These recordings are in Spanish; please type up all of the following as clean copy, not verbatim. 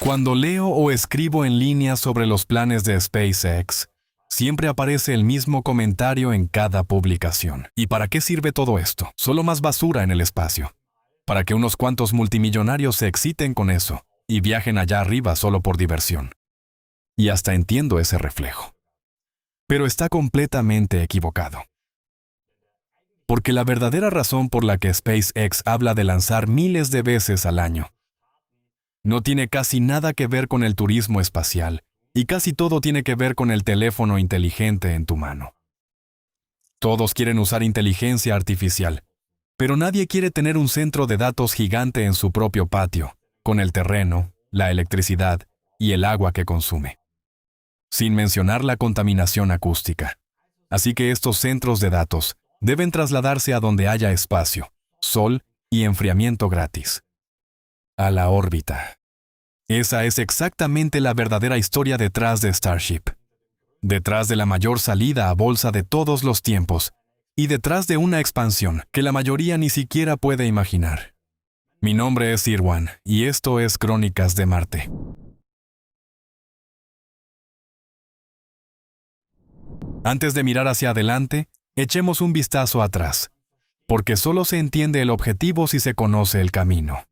Cuando leo o escribo en línea sobre los planes de SpaceX, siempre aparece el mismo comentario en cada publicación. ¿Y para qué sirve todo esto? Solo más basura en el espacio. Para que unos cuantos multimillonarios se exciten con eso y viajen allá arriba solo por diversión. Y hasta entiendo ese reflejo. Pero está completamente equivocado. Porque la verdadera razón por la que SpaceX habla de lanzar miles de veces al año no tiene casi nada que ver con el turismo espacial, y casi todo tiene que ver con el teléfono inteligente en tu mano. Todos quieren usar inteligencia artificial, pero nadie quiere tener un centro de datos gigante en su propio patio, con el terreno, la electricidad y el agua que consume. Sin mencionar la contaminación acústica. Así que estos centros de datos deben trasladarse a donde haya espacio, sol y enfriamiento gratis. A la órbita. Esa es exactamente la verdadera historia detrás de Starship. Detrás de la mayor salida a bolsa de todos los tiempos, y detrás de una expansión que la mayoría ni siquiera puede imaginar. Mi nombre es Irwan, y esto es Crónicas de Marte. Antes de mirar hacia adelante, echemos un vistazo atrás, porque solo se entiende el objetivo si se conoce el camino.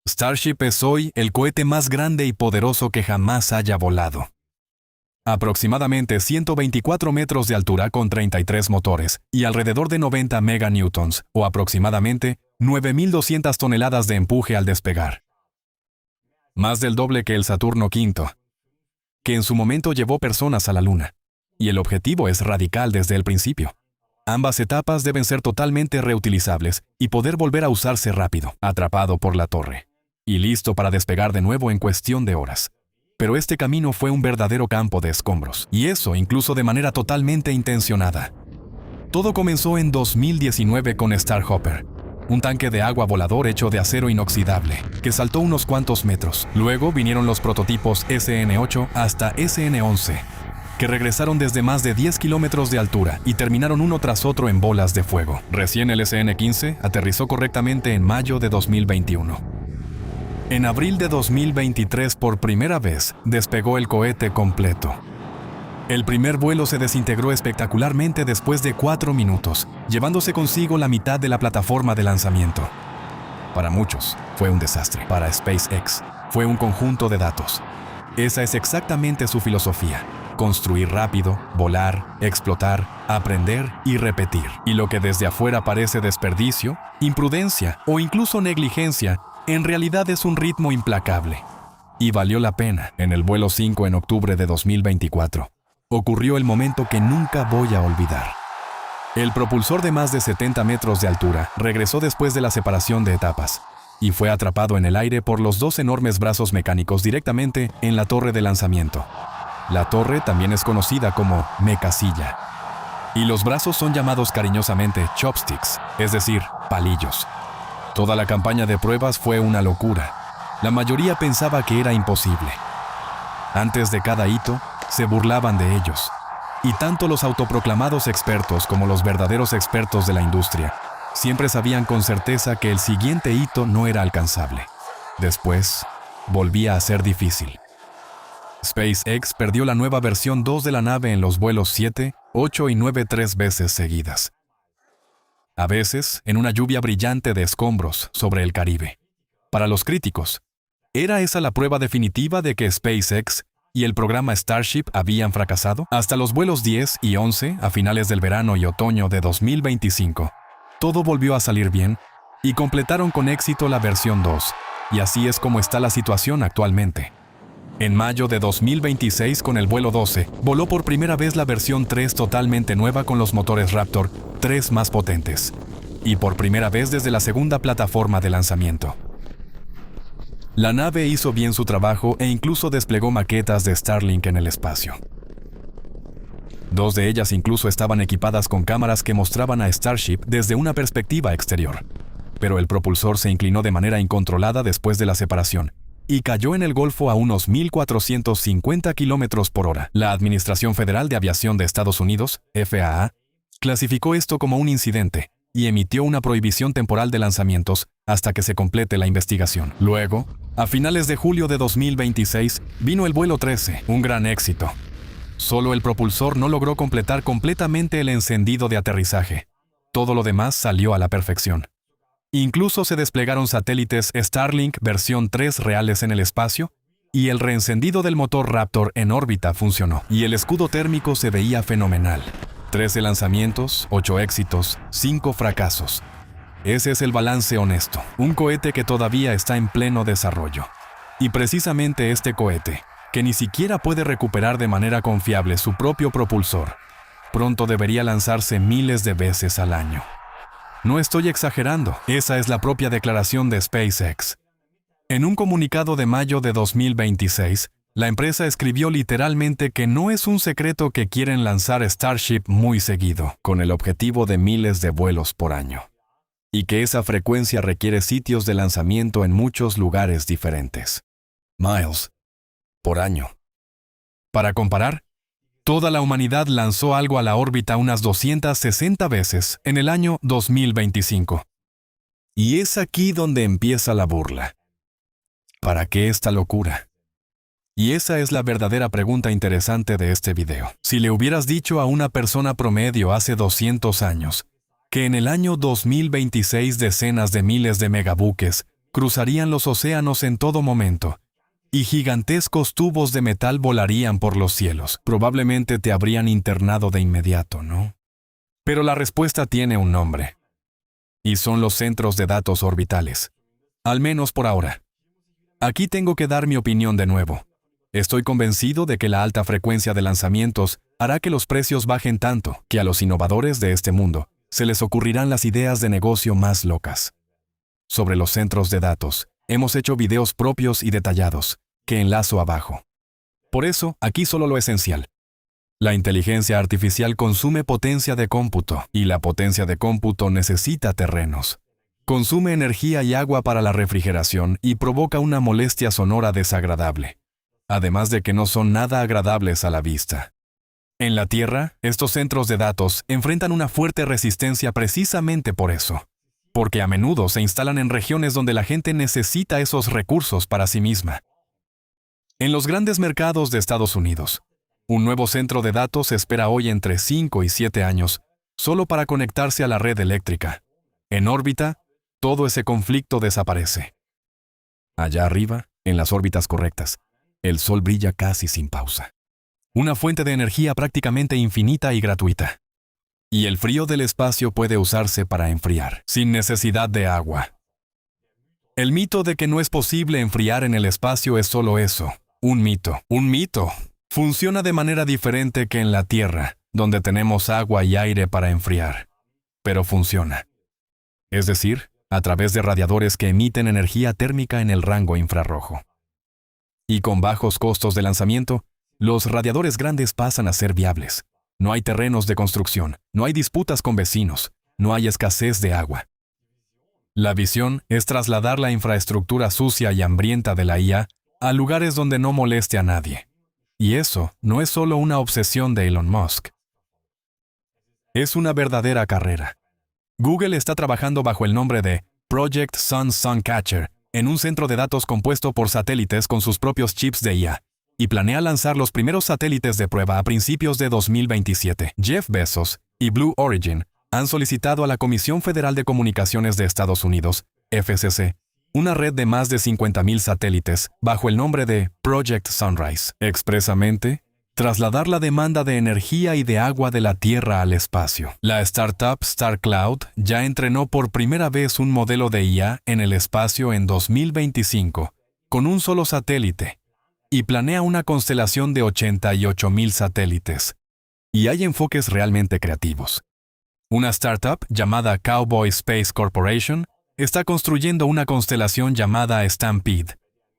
Starship es hoy el cohete más grande y poderoso que jamás haya volado. Aproximadamente 124 metros de altura con 33 motores y alrededor de 90 meganewtons, o aproximadamente 9.200 toneladas de empuje al despegar. Más del doble que el Saturno V, que en su momento llevó personas a la Luna. Y el objetivo es radical desde el principio. Ambas etapas deben ser totalmente reutilizables y poder volver a usarse rápido, atrapado por la torre, y listo para despegar de nuevo en cuestión de horas. Pero este camino fue un verdadero campo de escombros, y eso incluso de manera totalmente intencionada. Todo comenzó en 2019 con Starhopper, un tanque de agua volador hecho de acero inoxidable, que saltó unos cuantos metros. Luego vinieron los prototipos SN8 hasta SN11, que regresaron desde más de 10 kilómetros de altura y terminaron uno tras otro en bolas de fuego. Recién el SN15 aterrizó correctamente en mayo de 2021. En abril de 2023, por primera vez, despegó el cohete completo. El primer vuelo se desintegró espectacularmente después de 4 minutos, llevándose consigo la mitad de la plataforma de lanzamiento. Para muchos, fue un desastre. Para SpaceX, fue un conjunto de datos. Esa es exactamente su filosofía. Construir rápido, volar, explotar, aprender y repetir. Y lo que desde afuera parece desperdicio, imprudencia o incluso negligencia, en realidad es un ritmo implacable. Y valió la pena. En el vuelo 5 en octubre de 2024, ocurrió el momento que nunca voy a olvidar. El propulsor de más de 70 metros de altura regresó después de la separación de etapas y fue atrapado en el aire por los 2 enormes brazos mecánicos directamente en la torre de lanzamiento. La torre también es conocida como mecasilla. Y los brazos son llamados cariñosamente chopsticks, es decir, palillos. Toda la campaña de pruebas fue una locura. La mayoría pensaba que era imposible. Antes de cada hito, se burlaban de ellos. Y tanto los autoproclamados expertos como los verdaderos expertos de la industria siempre sabían con certeza que el siguiente hito no era alcanzable. Después, volvía a ser difícil. SpaceX perdió la nueva versión 2 de la nave en los vuelos 7, 8 y 9 3 veces seguidas. A veces, en una lluvia brillante de escombros sobre el Caribe. Para los críticos, ¿era esa la prueba definitiva de que SpaceX y el programa Starship habían fracasado? Hasta los vuelos 10 y 11, a finales del verano y otoño de 2025, todo volvió a salir bien y completaron con éxito la versión 2, y así es como está la situación actualmente. En mayo de 2026, con el vuelo 12, voló por primera vez la versión 3 totalmente nueva con los motores Raptor 3 más potentes, y por primera vez desde la segunda plataforma de lanzamiento. La nave hizo bien su trabajo e incluso desplegó maquetas de Starlink en el espacio. 2 de ellas incluso estaban equipadas con cámaras que mostraban a Starship desde una perspectiva exterior. Pero el propulsor se inclinó de manera incontrolada después de la separación y cayó en el Golfo a unos 1.450 kilómetros por hora. La Administración Federal de Aviación de Estados Unidos, FAA, clasificó esto como un incidente y emitió una prohibición temporal de lanzamientos hasta que se complete la investigación. Luego, a finales de julio de 2026, vino el vuelo 13, un gran éxito. Solo el propulsor no logró completar completamente el encendido de aterrizaje. Todo lo demás salió a la perfección. Incluso se desplegaron satélites Starlink versión 3 reales en el espacio, y el reencendido del motor Raptor en órbita funcionó, y el escudo térmico se veía fenomenal. 13 lanzamientos, 8 éxitos, 5 fracasos. Ese es el balance honesto, un cohete que todavía está en pleno desarrollo. Y precisamente este cohete, que ni siquiera puede recuperar de manera confiable su propio propulsor, pronto debería lanzarse miles de veces al año. No estoy exagerando, esa es la propia declaración de SpaceX. En un comunicado de mayo de 2026, la empresa escribió literalmente que no es un secreto que quieren lanzar Starship muy seguido, con el objetivo de miles de vuelos por año, y que esa frecuencia requiere sitios de lanzamiento en muchos lugares diferentes. Miles por año. Para comparar, toda la humanidad lanzó algo a la órbita unas 260 veces en el año 2025. Y es aquí donde empieza la burla. ¿Para qué esta locura? Y esa es la verdadera pregunta interesante de este video. Si le hubieras dicho a una persona promedio hace 200 años que en el año 2026 decenas de miles de megabuques cruzarían los océanos en todo momento, y gigantescos tubos de metal volarían por los cielos, probablemente te habrían internado de inmediato, ¿no? Pero la respuesta tiene un nombre. Y son los centros de datos orbitales. Al menos por ahora. Aquí tengo que dar mi opinión de nuevo. Estoy convencido de que la alta frecuencia de lanzamientos hará que los precios bajen tanto que a los innovadores de este mundo se les ocurrirán las ideas de negocio más locas. Sobre los centros de datos, hemos hecho videos propios y detallados, que enlazo abajo. Por eso, aquí solo lo esencial. La inteligencia artificial consume potencia de cómputo, y la potencia de cómputo necesita terrenos. Consume energía y agua para la refrigeración y provoca una molestia sonora desagradable, además de que no son nada agradables a la vista. En la Tierra, estos centros de datos enfrentan una fuerte resistencia precisamente por eso, porque a menudo se instalan en regiones donde la gente necesita esos recursos para sí misma. En los grandes mercados de Estados Unidos, un nuevo centro de datos espera hoy entre 5 y 7 años, solo para conectarse a la red eléctrica. En órbita, todo ese conflicto desaparece. Allá arriba, en las órbitas correctas, el Sol brilla casi sin pausa. Una fuente de energía prácticamente infinita y gratuita. Y el frío del espacio puede usarse para enfriar, sin necesidad de agua. El mito de que no es posible enfriar en el espacio es solo eso. Un mito. Un mito. Funciona de manera diferente que en la Tierra, donde tenemos agua y aire para enfriar. Pero funciona. Es decir, a través de radiadores que emiten energía térmica en el rango infrarrojo. Y con bajos costos de lanzamiento, los radiadores grandes pasan a ser viables. No hay terrenos de construcción, no hay disputas con vecinos, no hay escasez de agua. La visión es trasladar la infraestructura sucia y hambrienta de la IA a lugares donde no moleste a nadie. Y eso no es solo una obsesión de Elon Musk. Es una verdadera carrera. Google está trabajando bajo el nombre de Project Suncatcher en un centro de datos compuesto por satélites con sus propios chips de IA, y planea lanzar los primeros satélites de prueba a principios de 2027. Jeff Bezos y Blue Origin han solicitado a la Comisión Federal de Comunicaciones de Estados Unidos, FCC, una red de más de 50,000 satélites bajo el nombre de Project Sunrise. Expresamente, trasladar la demanda de energía y de agua de la Tierra al espacio. La startup StarCloud ya entrenó por primera vez un modelo de IA en el espacio en 2025, con un solo satélite, y planea una constelación de 88,000 satélites. Y hay enfoques realmente creativos. Una startup llamada Cowboy Space Corporation está construyendo una constelación llamada Stampede,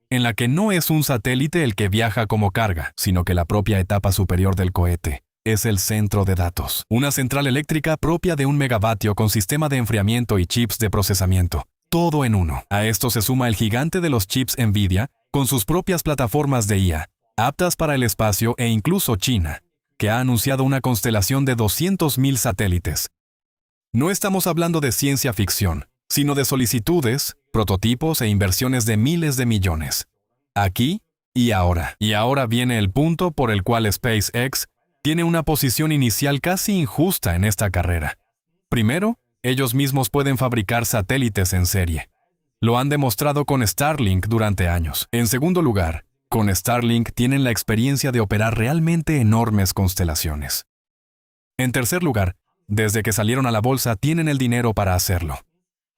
en la que no es un satélite el que viaja como carga, sino que la propia etapa superior del cohete es el centro de datos. Una central eléctrica propia de 1 megavatio con sistema de enfriamiento y chips de procesamiento, todo en uno. A esto se suma el gigante de los chips NVIDIA con sus propias plataformas de IA, aptas para el espacio, e incluso China, que ha anunciado una constelación de 200,000 satélites. No estamos hablando de ciencia ficción, sino de solicitudes, prototipos e inversiones de miles de millones. Aquí y ahora. Y ahora viene el punto por el cual SpaceX tiene una posición inicial casi injusta en esta carrera. Primero, ellos mismos pueden fabricar satélites en serie. Lo han demostrado con Starlink durante años. En segundo lugar, con Starlink tienen la experiencia de operar realmente enormes constelaciones. En tercer lugar, desde que salieron a la bolsa tienen el dinero para hacerlo.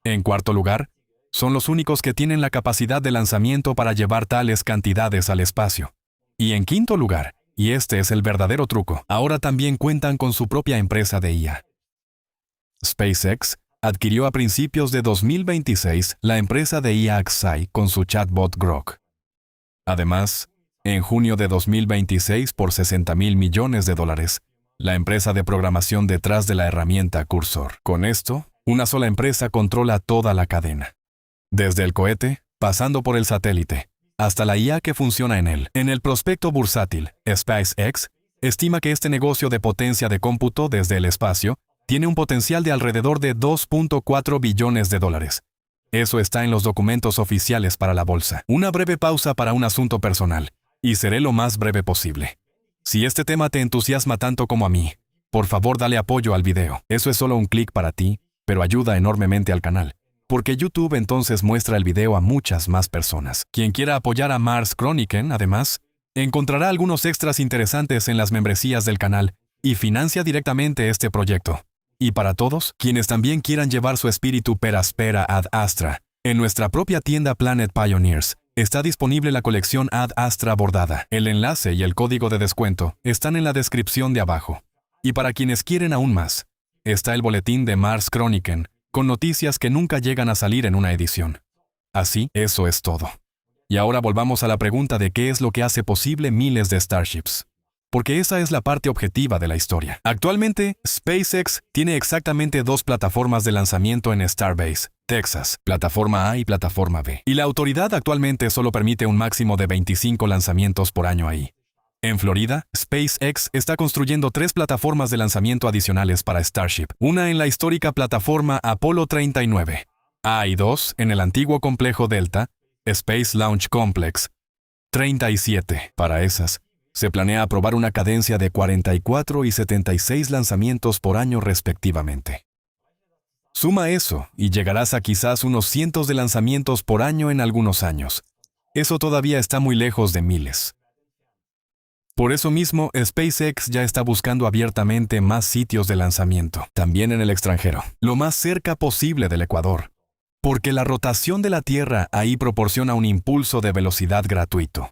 En cuarto lugar, son los únicos que tienen la capacidad de lanzamiento para llevar tales cantidades al espacio. Y en quinto lugar, y este es el verdadero truco, ahora también cuentan con su propia empresa de IA. SpaceX adquirió a principios de 2026 la empresa de IA Xai con su chatbot Grok. Además, en junio de 2026 por $60,000 millones, la empresa de programación detrás de la herramienta Cursor. Con esto, una sola empresa controla toda la cadena. Desde el cohete, pasando por el satélite, hasta la IA que funciona en él. En el prospecto bursátil, SpaceX estima que este negocio de potencia de cómputo desde el espacio tiene un potencial de alrededor de $2.4 billones. Eso está en los documentos oficiales para la bolsa. Una breve pausa para un asunto personal, y seré lo más breve posible. Si este tema te entusiasma tanto como a mí, por favor dale apoyo al video. Eso es solo un clic para ti, pero ayuda enormemente al canal, porque YouTube entonces muestra el video a muchas más personas. Quien quiera apoyar a Mars Chroniken, además, encontrará algunos extras interesantes en las membresías del canal y financia directamente este proyecto. Y para todos, quienes también quieran llevar su espíritu per aspera ad astra, en nuestra propia tienda Planet Pioneers, está disponible la colección Ad Astra bordada. El enlace y el código de descuento están en la descripción de abajo. Y para quienes quieren aún más, está el boletín de Mars Chroniken, con noticias que nunca llegan a salir en una edición. Así, eso es todo. Y ahora volvamos a la pregunta de qué es lo que hace posible miles de Starships. Porque esa es la parte objetiva de la historia. Actualmente, SpaceX tiene exactamente 2 plataformas de lanzamiento en Starbase, Texas, plataforma A y plataforma B. Y la autoridad actualmente solo permite un máximo de 25 lanzamientos por año ahí. En Florida, SpaceX está construyendo 3 plataformas de lanzamiento adicionales para Starship. Una en la histórica plataforma Apollo 39. A y 2 en el antiguo complejo Delta, Space Launch Complex 37. Para esas, se planea aprobar una cadencia de 44 y 76 lanzamientos por año respectivamente. Suma eso y llegarás a quizás unos cientos de lanzamientos por año en algunos años. Eso todavía está muy lejos de miles. Por eso mismo, SpaceX ya está buscando abiertamente más sitios de lanzamiento, también en el extranjero, lo más cerca posible del Ecuador, porque la rotación de la Tierra ahí proporciona un impulso de velocidad gratuito.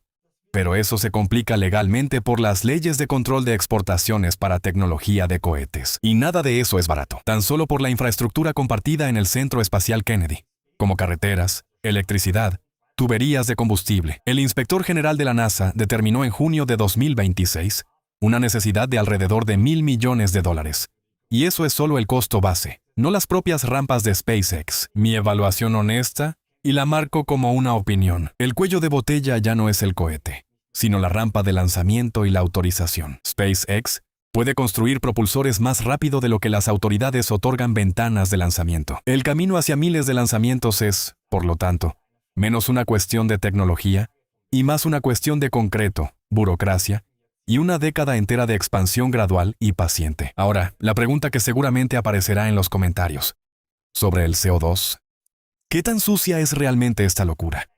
Pero eso se complica legalmente por las leyes de control de exportaciones para tecnología de cohetes. Y nada de eso es barato, tan solo por la infraestructura compartida en el Centro Espacial Kennedy, como carreteras, electricidad, tuberías de combustible. El inspector general de la NASA determinó en junio de 2026 una necesidad de alrededor de $1,000 millones. Y eso es solo el costo base, no las propias rampas de SpaceX. Mi evaluación honesta, y la marco como una opinión. El cuello de botella ya no es el cohete, sino la rampa de lanzamiento y la autorización. SpaceX puede construir propulsores más rápido de lo que las autoridades otorgan ventanas de lanzamiento. El camino hacia miles de lanzamientos es, por lo tanto, menos una cuestión de tecnología y más una cuestión de concreto, burocracia y una década entera de expansión gradual y paciente. Ahora, la pregunta que seguramente aparecerá en los comentarios. Sobre el CO2. ¿Qué tan sucia es realmente esta locura?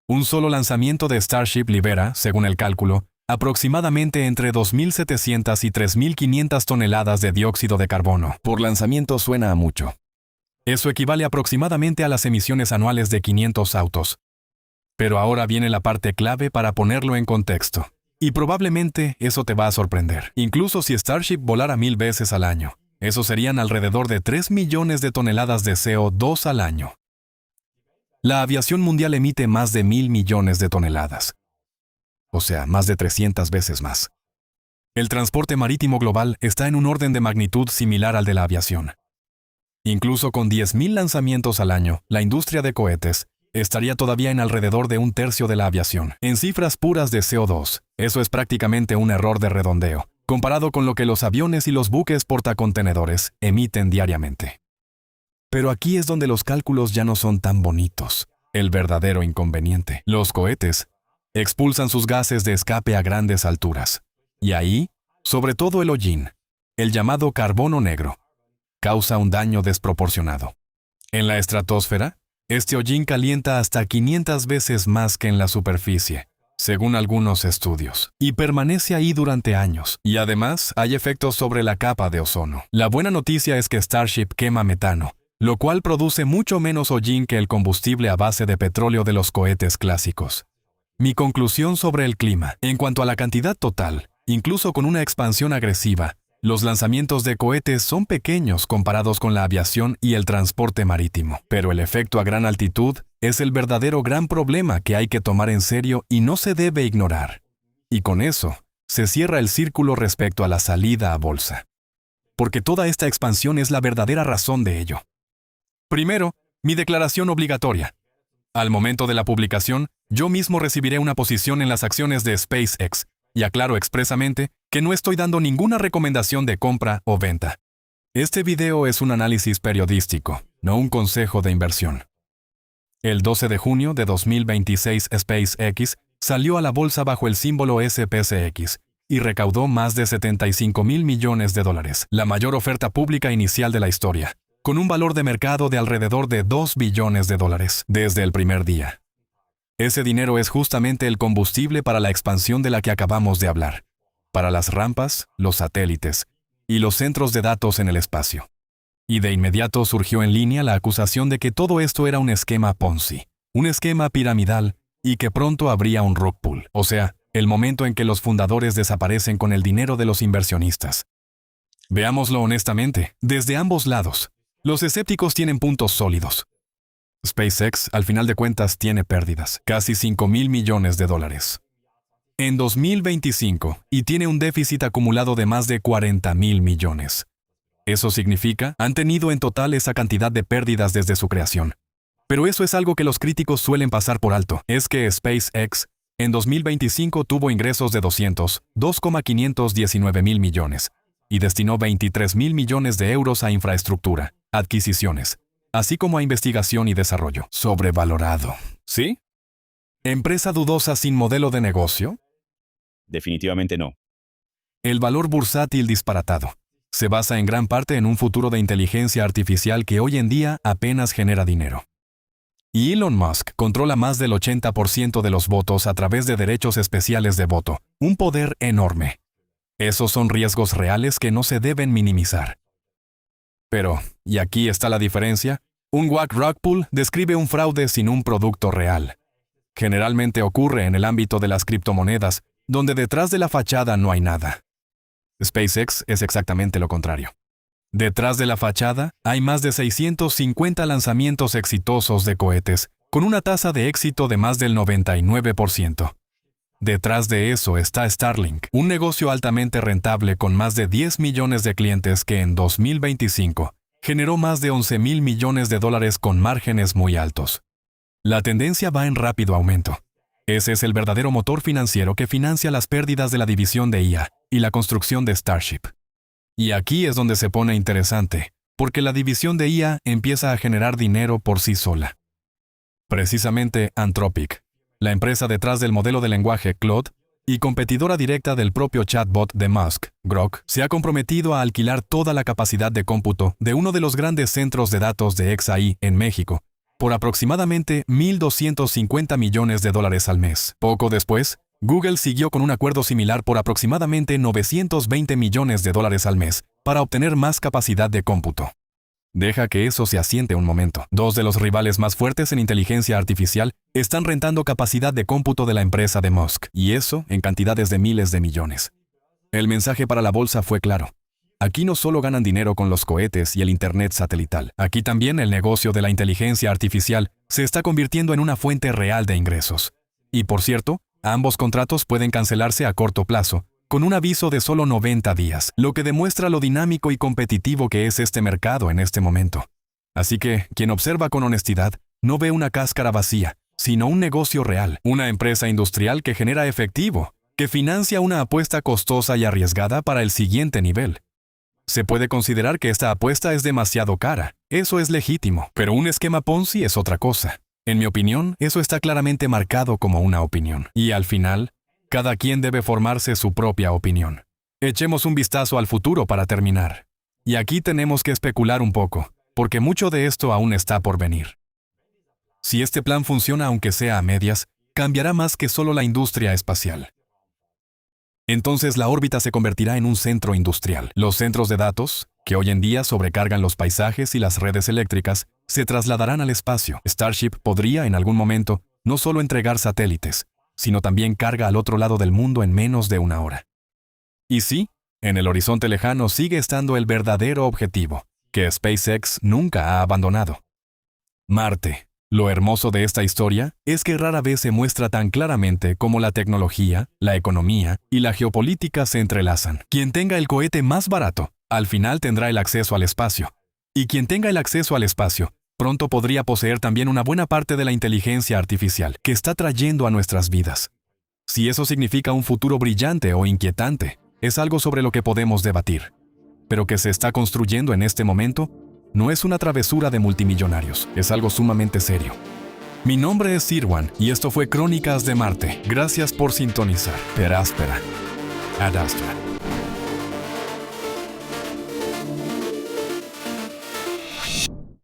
Un solo lanzamiento de Starship libera, según el cálculo, aproximadamente entre 2.700 y 3.500 toneladas de dióxido de carbono. Por lanzamiento suena a mucho. Eso equivale aproximadamente a las emisiones anuales de 500 autos. Pero ahora viene la parte clave para ponerlo en contexto. Y probablemente eso te va a sorprender. Incluso si Starship volara 1,000 veces al año, eso serían alrededor de 3 millones de toneladas de CO2 al año. La aviación mundial emite más de 1,000 millones de toneladas. O sea, más de 300 veces más. El transporte marítimo global está en un orden de magnitud similar al de la aviación. Incluso con 10,000 lanzamientos al año, la industria de cohetes estaría todavía en alrededor de 1/3 de la aviación. En cifras puras de CO2, eso es prácticamente un error de redondeo, comparado con lo que los aviones y los buques portacontenedores emiten diariamente. Pero aquí es donde los cálculos ya no son tan bonitos. El verdadero inconveniente. Los cohetes expulsan sus gases de escape a grandes alturas. Y ahí, sobre todo el hollín, el llamado carbono negro, causa un daño desproporcionado. En la estratosfera, este hollín calienta hasta 500 veces más que en la superficie, según algunos estudios, y permanece ahí durante años. Y además, hay efectos sobre la capa de ozono. La buena noticia es que Starship quema metano, lo cual produce mucho menos hollín que el combustible a base de petróleo de los cohetes clásicos. Mi conclusión sobre el clima. En cuanto a la cantidad total, incluso con una expansión agresiva, los lanzamientos de cohetes son pequeños comparados con la aviación y el transporte marítimo. Pero el efecto a gran altitud es el verdadero gran problema que hay que tomar en serio y no se debe ignorar. Y con eso, se cierra el círculo respecto a la salida a bolsa. Porque toda esta expansión es la verdadera razón de ello. Primero, mi declaración obligatoria. Al momento de la publicación, yo mismo recibiré una posición en las acciones de SpaceX, y aclaro expresamente que no estoy dando ninguna recomendación de compra o venta. Este video es un análisis periodístico, no un consejo de inversión. El 12 de junio de 2026 SpaceX salió a la bolsa bajo el símbolo SPCX y recaudó más de $75,000 millones, la mayor oferta pública inicial de la historia, con un valor de mercado de alrededor de $2 billones desde el primer día. Ese dinero es justamente el combustible para la expansión de la que acabamos de hablar, para las rampas, los satélites y los centros de datos en el espacio. Y de inmediato surgió en línea la acusación de que todo esto era un esquema Ponzi, un esquema piramidal, y que pronto habría un rug pull, o sea, el momento en que los fundadores desaparecen con el dinero de los inversionistas. Veámoslo honestamente, desde ambos lados. Los escépticos tienen puntos sólidos. SpaceX, al final de cuentas, tiene pérdidas, casi $5,000 millones. En 2025, y tiene un déficit acumulado de más de $40,000 millones. Eso significa, han tenido en total esa cantidad de pérdidas desde su creación. Pero eso es algo que los críticos suelen pasar por alto. Es que SpaceX, en 2025 tuvo ingresos de $2,519 millones, y destinó $23,000 millones a infraestructura, adquisiciones, así como a investigación y desarrollo. Sobrevalorado. ¿Sí? ¿Empresa dudosa sin modelo de negocio? Definitivamente no. El valor bursátil disparatado. Se basa en gran parte en un futuro de inteligencia artificial que hoy en día apenas genera dinero. Y Elon Musk controla más del 80% de los votos a través de derechos especiales de voto, un poder enorme. Esos son riesgos reales que no se deben minimizar. Pero, y aquí está la diferencia, un WAC rug pull describe un fraude sin un producto real. Generalmente ocurre en el ámbito de las criptomonedas, donde detrás de la fachada no hay nada. SpaceX es exactamente lo contrario. Detrás de la fachada hay más de 650 lanzamientos exitosos de cohetes, con una tasa de éxito de más del 99%. Detrás de eso está Starlink, un negocio altamente rentable con más de 10 millones de clientes que en 2025 generó más de $11,000 millones con márgenes muy altos. La tendencia va en rápido aumento. Ese es el verdadero motor financiero que financia las pérdidas de la división de IA y la construcción de Starship. Y aquí es donde se pone interesante, porque la división de IA empieza a generar dinero por sí sola. Precisamente Anthropic, la empresa detrás del modelo de lenguaje Claude y competidora directa del propio chatbot de Musk, Grok, se ha comprometido a alquilar toda la capacidad de cómputo de uno de los grandes centros de datos de XAI en México, por aproximadamente $1,250 millones al mes. Poco después, Google siguió con un acuerdo similar por aproximadamente $920 millones al mes para obtener más capacidad de cómputo. Deja que eso se asiente un momento. Dos de los rivales más fuertes en inteligencia artificial están rentando capacidad de cómputo de la empresa de Musk, y eso en cantidades de miles de millones. El mensaje para la bolsa fue claro. Aquí no solo ganan dinero con los cohetes y el Internet satelital. Aquí también el negocio de la inteligencia artificial se está convirtiendo en una fuente real de ingresos. Y por cierto, ambos contratos pueden cancelarse a corto plazo, con un aviso de solo 90 días, lo que demuestra lo dinámico y competitivo que es este mercado en este momento. Así que, quien observa con honestidad, no ve una cáscara vacía, sino un negocio real, una empresa industrial que genera efectivo, que financia una apuesta costosa y arriesgada para el siguiente nivel. Se puede considerar que esta apuesta es demasiado cara. Eso es legítimo, pero un esquema Ponzi es otra cosa. En mi opinión, eso está claramente marcado como una opinión. Y al final, cada quien debe formarse su propia opinión. Echemos un vistazo al futuro para terminar. Y aquí tenemos que especular un poco, porque mucho de esto aún está por venir. Si este plan funciona aunque sea a medias, cambiará más que solo la industria espacial. Entonces la órbita se convertirá en un centro industrial. Los centros de datos, que hoy en día sobrecargan los paisajes y las redes eléctricas, se trasladarán al espacio. Starship podría, en algún momento, no solo entregar satélites, sino también carga al otro lado del mundo en menos de una hora. Y sí, en el horizonte lejano sigue estando el verdadero objetivo, que SpaceX nunca ha abandonado. Marte. Lo hermoso de esta historia es que rara vez se muestra tan claramente cómo la tecnología, la economía y la geopolítica se entrelazan. Quien tenga el cohete más barato, al final tendrá el acceso al espacio. Y quien tenga el acceso al espacio, pronto podría poseer también una buena parte de la inteligencia artificial que está trayendo a nuestras vidas. Si eso significa un futuro brillante o inquietante, es algo sobre lo que podemos debatir. Pero que se está construyendo en este momento, no es una travesura de multimillonarios, es algo sumamente serio. Mi nombre es Sirwan y esto fue Crónicas de Marte. Gracias por sintonizar. Per aspera. Ad astra.